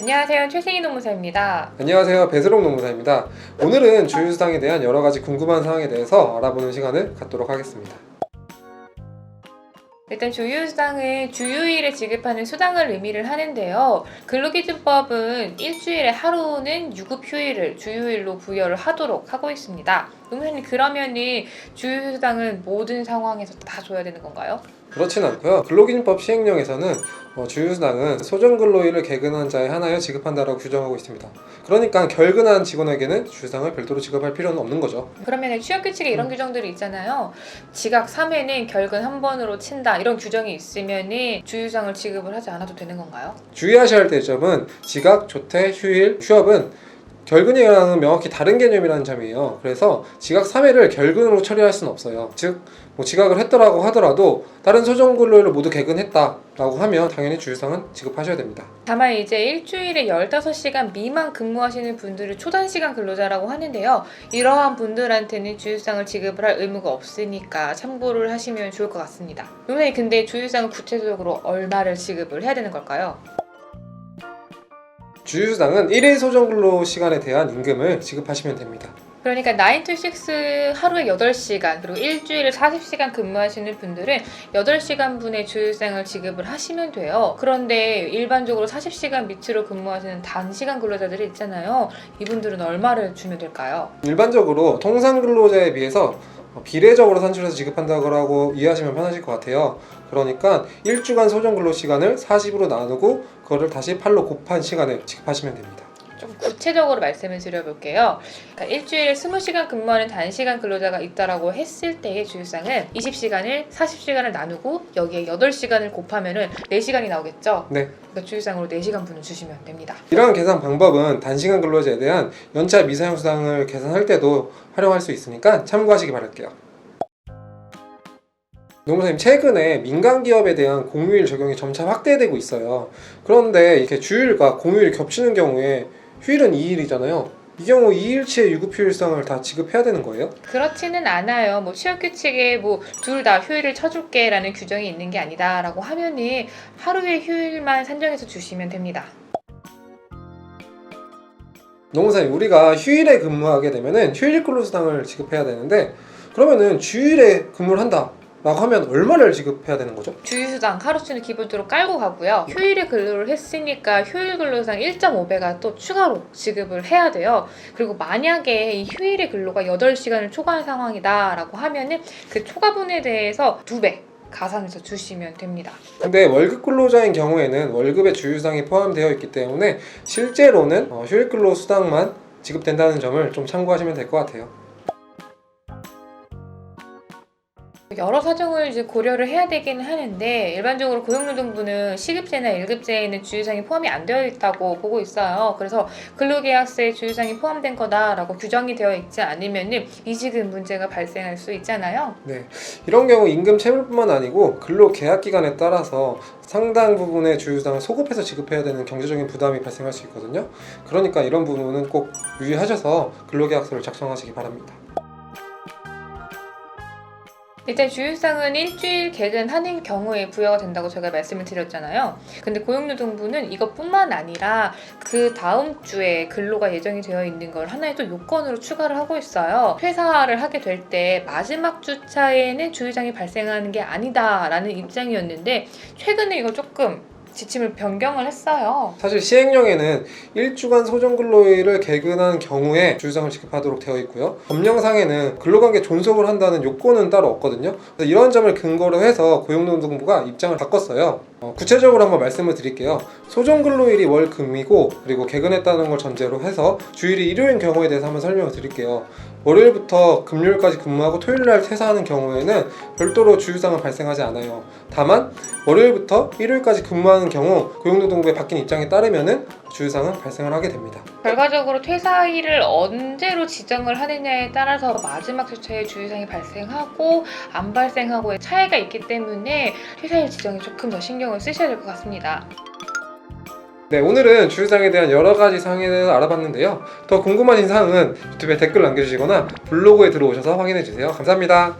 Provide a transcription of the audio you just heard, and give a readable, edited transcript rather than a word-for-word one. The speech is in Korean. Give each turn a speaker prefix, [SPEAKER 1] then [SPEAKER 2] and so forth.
[SPEAKER 1] 안녕하세요. 최승희 노무사입니다.
[SPEAKER 2] 안녕하세요. 배슬록 노무사입니다. 오늘은 주휴수당에 대한 여러 가지 궁금한 사항에 대해서 알아보는 시간을 갖도록 하겠습니다.
[SPEAKER 1] 일단 주휴수당은 주휴일에 지급하는 수당을 의미를 하는데요. 근로기준법은 일주일에 하루는 유급휴일을 주휴일로 부여를 하도록 하고 있습니다. 노무사님, 그러면은 주휴수당은 모든 상황에서 다 줘야 되는 건가요?
[SPEAKER 2] 그렇진 않고요. 근로기준법 시행령에서는 주휴수당은 소정근로일을 개근한 자에 한하여 지급한다라고 규정하고 있습니다. 그러니까 결근한 직원에게는 주휴수당을 별도로 지급할 필요는 없는 거죠.
[SPEAKER 1] 그러면 취업규칙에 이런 규정들이 있잖아요. 지각 3회는 결근 한 번으로 친다, 이런 규정이 있으면 주휴수당을 지급을 하지 않아도 되는 건가요?
[SPEAKER 2] 주의하셔야 할 점은 지각, 조퇴, 휴일, 휴업은 결근이랑은 명확히 다른 개념이라는 점이에요. 그래서 지각 3회를 결근으로 처리할 수는 없어요. 즉 지각을 했더라고 하더라도 다른 소정근로일을 모두 개근했다라고 하면 당연히 주휴수당은 지급하셔야 됩니다.
[SPEAKER 1] 다만 이제 일주일에 15시간 미만 근무하시는 분들을 초단시간 근로자라고 하는데요. 이러한 분들한테는 주휴수당을 지급을 할 의무가 없으니까 참고를 하시면 좋을 것 같습니다. 선생님, 근데 주휴수당은 구체적으로 얼마를 지급을 해야 되는 걸까요?
[SPEAKER 2] 주휴수당은 1일 소정근로 시간에 대한 임금을 지급하시면 됩니다.
[SPEAKER 1] 그러니까 9 to 6 하루에 8시간, 그리고 일주일에 40시간 근무하시는 분들은 8시간 분의 주휴수당을 지급을 하시면 돼요. 그런데 일반적으로 40시간 밑으로 근무하시는 단시간 근로자들이 있잖아요. 이분들은 얼마를 주면 될까요?
[SPEAKER 2] 일반적으로 통상 근로자에 비해서 비례적으로 산출해서 지급한다고 이해하시면 편하실 것 같아요. 그러니까 1주간 소정 근로 시간을 40으로 나누고 그거를 다시 8로 곱한 시간을 지급하시면 됩니다.
[SPEAKER 1] 좀 구체적으로 말씀을 드려볼게요. 그러니까 일주일에 20시간 근무하는 단시간 근로자가 있다라고 했을 때의 주휴수당은 20시간을 40시간을 나누고 여기에 8시간을 곱하면은 4시간이 나오겠죠?
[SPEAKER 2] 네.
[SPEAKER 1] 그러니까 주휴수당으로 4시간 분을 주시면 됩니다.
[SPEAKER 2] 이러한 계산 방법은 단시간 근로자에 대한 연차 미사용 수당을 계산할 때도 활용할 수 있으니까 참고하시기 바랄게요. 노무사님, 최근에 민간 기업에 대한 공휴일 적용이 점차 확대되고 있어요. 그런데 이렇게 주휴일과 공휴일이 겹치는 경우에 휴일은 2일이잖아요. 이 경우 2일치의 유급휴일상을 다 지급해야 되는 거예요?
[SPEAKER 1] 그렇지는 않아요. 취업규칙에 둘 다 휴일을 쳐줄게 라는 규정이 있는 게 아니다 라고 하면은 하루의 휴일만 산정해서 주시면 됩니다.
[SPEAKER 2] 노무사님, 우리가 휴일에 근무하게 되면은 휴일 근로수당을 지급해야 되는데, 그러면은 주일에 근무를 한다 라고 하면 얼마를 지급해야 되는 거죠?
[SPEAKER 1] 주휴수당 하루수는 기본적으로 깔고 가고요. 휴일에 근로를 했으니까 휴일 근로수당 1.5배가 또 추가로 지급을 해야 돼요. 그리고 만약에 이 휴일의 근로가 8시간을 초과한 상황이다 라고 하면은 그 초과분에 대해서 2배 가산해서 주시면 됩니다.
[SPEAKER 2] 근데 월급 근로자인 경우에는 월급에 주휴수당이 포함되어 있기 때문에 실제로는 휴일 근로수당만 지급된다는 점을 좀 참고하시면 될 것 같아요.
[SPEAKER 1] 여러 사정을 이제 고려를 해야 되기는 하는데, 일반적으로 고용노동부는 시급제나 1급제에는 주휴수당이 포함이 안 되어 있다고 보고 있어요. 그래서 근로계약서에 주휴수당이 포함된 거다라고 규정이 되어 있지 않으면 이직은 문제가 발생할 수 있잖아요.
[SPEAKER 2] 네, 이런 경우 임금 체불뿐만 아니고 근로계약 기간에 따라서 상당 부분의 주휴수당을 소급해서 지급해야 되는 경제적인 부담이 발생할 수 있거든요. 그러니까 이런 부분은 꼭 유의하셔서 근로계약서를 작성하시기 바랍니다.
[SPEAKER 1] 일단 주휴수당은 일주일 개근하는 경우에 부여가 된다고 제가 말씀을 드렸잖아요. 근데 고용노동부는 이것뿐만 아니라 그 다음 주에 근로가 예정이 되어 있는 걸 하나의 또 요건으로 추가를 하고 있어요. 퇴사를 하게 될 때 마지막 주차에는 주휴수당이 발생하는 게 아니다라는 입장이었는데, 최근에 이거 조금 지침을 변경을 했어요.
[SPEAKER 2] 사실 시행령에는 1주간 소정근로일을 개근한 경우에 주휴수당을 지급하도록 되어 있고요. 법령상에는 근로관계 존속을 한다는 요건은 따로 없거든요. 그래서 이런 점을 근거로 해서 고용노동부가 입장을 바꿨어요. 구체적으로 한번 말씀을 드릴게요. 소정근로일이 월금이고 그리고 개근했다는 걸 전제로 해서 주일이 일요일인 경우에 대해서 한번 설명을 드릴게요. 월요일부터 금요일까지 근무하고 토요일날 퇴사하는 경우에는 별도로 주휴수당은 발생하지 않아요. 다만 월요일부터 일요일까지 근무하는 경우 고용노동부의 바뀐 입장에 따르면은 주휴수당은 발생을 하게 됩니다.
[SPEAKER 1] 결과적으로 퇴사일을 언제로 지정을 하느냐에 따라서 마지막 주차에 주휴수당이 발생하고 안 발생하고의 차이가 있기 때문에 퇴사일 지정에 조금 더 신경을 쓰셔야 될 것 같습니다.
[SPEAKER 2] 네, 오늘은 주휴수당에 대한 여러 가지 사항에 대해서 알아봤는데요. 더 궁금하신 사항은 유튜브에 댓글 남겨주시거나 블로그에 들어오셔서 확인해주세요. 감사합니다.